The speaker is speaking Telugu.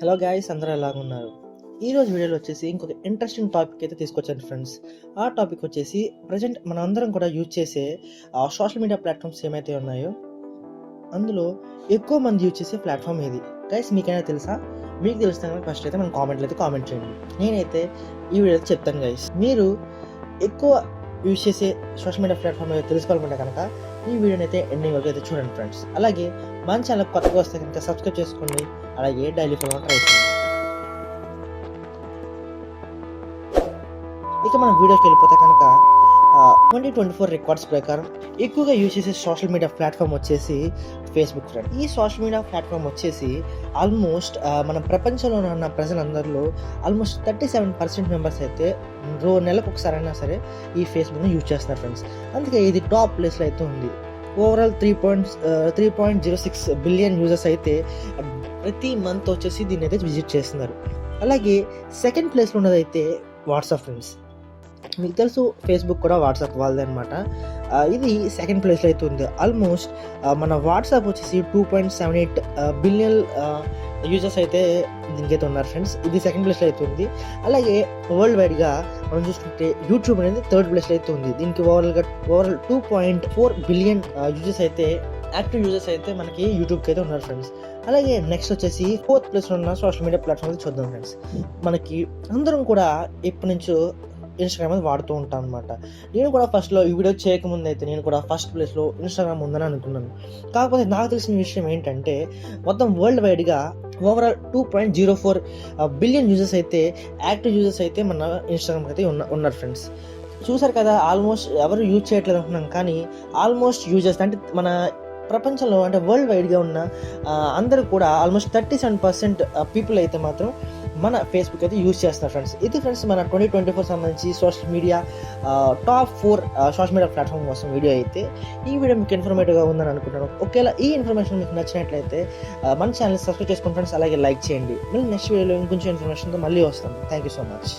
హలో గాయ్స్, అందరూ ఎలాగున్నారు? ఈరోజు వీడియోలో వచ్చేసి ఇంకొక ఇంట్రెస్టింగ్ టాపిక్ అయితే తీసుకొచ్చాను ఫ్రెండ్స్. ఆ టాపిక్ వచ్చేసి ప్రజెంట్ మన అందరం కూడా యూజ్ చేసే సోషల్ మీడియా ప్లాట్ఫామ్స్ ఏమైతే ఉన్నాయో అందులో ఎక్కువ మంది యూజ్ చేసే ప్లాట్ఫామ్ ఏది? గైస్, మీకైనా తెలుసా? మీకు తెలిస్తే కనుక ఫస్ట్ అయితే మన కామెంట్లో అయితే కామెంట్ చేయండి. నేనైతే ఈ వీడియో అయితే చెప్తాను గైస్. మీరు ఎక్కువ యూజ్ చేసే సోషల్ మీడియా ప్లాట్ఫామ్ ఏదో తెలుసుకోవాలనుకుంటే కనుక ఈ వీడియోని అయితే ఎండింగ్ వరకు అయితే చూడండి ఫ్రెండ్స్. అలాగే మన ఛానల్ కొత్తగా వస్తే కనుక సబ్స్క్రైబ్ చేసుకోండి. అలాగే డైలీ ఫాలో ట్రై చేయండి. ఇక మనం వీడియోకి వెళ్ళిపోతే కనుక 2024 రికార్డ్స్ ప్రకారం ఎక్కువగా యూజ్ చేసే సోషల్ మీడియా ప్లాట్ఫామ్ వచ్చేసి ఫేస్బుక్ ఫ్రెండ్. ఈ సోషల్ మీడియా ప్లాట్ఫామ్ వచ్చేసి ఆల్మోస్ట్ మన ప్రపంచంలో ఉన్న ప్రజలందరిలో ఆల్మోస్ట్ 37% మెంబర్స్ అయితే నెలకు ఒకసారైనా సరే ఈ ఫేస్బుక్ని యూజ్ చేస్తున్నారు ఫ్రెండ్స్. అందుకే ఇది టాప్ ప్లేస్లో అయితే ఉంది. ఓవరాల్ 3.06 బిలియన్ యూజర్స్ అయితే ప్రతి మంత్ వచ్చేసి దీన్ని అయితే విజిట్ చేస్తున్నారు. అలాగే సెకండ్ ప్లేస్లో ఉన్నదైతే వాట్సాప్ ఫ్రెండ్స్. మీకు తెలుసు ఫేస్బుక్ కూడా వాట్సాప్ వాళ్ళదే అనమాట. ఇది సెకండ్ ప్లేస్లో అయితే ఉంది. ఆల్మోస్ట్ మన వాట్సాప్ వచ్చేసి 2.78 బిలియన్ యూజర్స్ అయితే దీనికైతే ఉన్నారు ఫ్రెండ్స్. ఇది సెకండ్ ప్లేస్లో అయితే ఉంది. అలాగే వరల్డ్ వైడ్గా మనం చూసుకుంటే యూట్యూబ్ అనేది థర్డ్ ప్లేస్లో అయితే ఉంది. దీనికి ఓవరాల్ 2.4 బిలియన్ యూజర్స్ అయితే యాక్టివ్ యూజర్స్ అయితే మనకి యూట్యూబ్కి అయితే ఉన్నారు ఫ్రెండ్స్. అలాగే నెక్స్ట్ వచ్చేసి ఫోర్త్ ప్లేస్లో ఉన్న సోషల్ మీడియా ప్లాట్ఫామ్ అయితే చూద్దాం ఫ్రెండ్స్. మనకి అందరం కూడా ఎప్పటి నుంచో ఇన్స్టాగ్రామ్ అది వాడుతూ ఉంటాను అనమాట. నేను కూడా ఫస్ట్లో ఈ వీడియో చేయకముందు అయితే నేను కూడా ఫస్ట్ ప్లేస్లో ఇన్స్టాగ్రామ్ ఉందని అనుకున్నాను. కాకపోతే నాకు తెలిసిన విషయం ఏంటంటే మొత్తం వరల్డ్ వైడ్గా ఓవరాల్ 2.04 బిలియన్ యూజర్స్ అయితే యాక్టివ్ యూజర్స్ అయితే మన ఇన్స్టాగ్రామ్కి అయితే ఉన్నారు ఫ్రెండ్స్. చూసారు కదా, ఆల్మోస్ట్ ఎవరు యూజ్ చేయట్లేదు అనుకున్నాం, కానీ ఆల్మోస్ట్ యూజర్స్ అంటే మన ప్రపంచంలో అంటే వరల్డ్ వైడ్గా ఉన్న అందరూ కూడా ఆల్మోస్ట్ 37% పీపుల్ అయితే మాత్రం మన ఫేస్బుక్ అయితే యూజ్ చేస్తున్నారు ఫ్రెండ్స్. ఇది ఫ్రెండ్స్ మన 2024 సంబంధించి social media top 4 social media platform కోసం వీడియో అయితే. ఈ వీడియో మీకు ఇన్ఫర్మేటివ్గా ఉందని అనుకుంటున్నాను. ఒకవేళ ఈ ఇన్ఫర్మేషన్ మీకు నచ్చినట్లయితే మన ఛానల్ సబ్స్క్రైబ్ చేసుకోండి ఫ్రెండ్స్. అలాగే లైక్ చేయండి. మళ్ళీ నెక్స్ట్ వీడియోలో ఇంకొంచెం ఇన్ఫర్మేషన్తో మళ్ళీ వస్తాను. Thank you so much.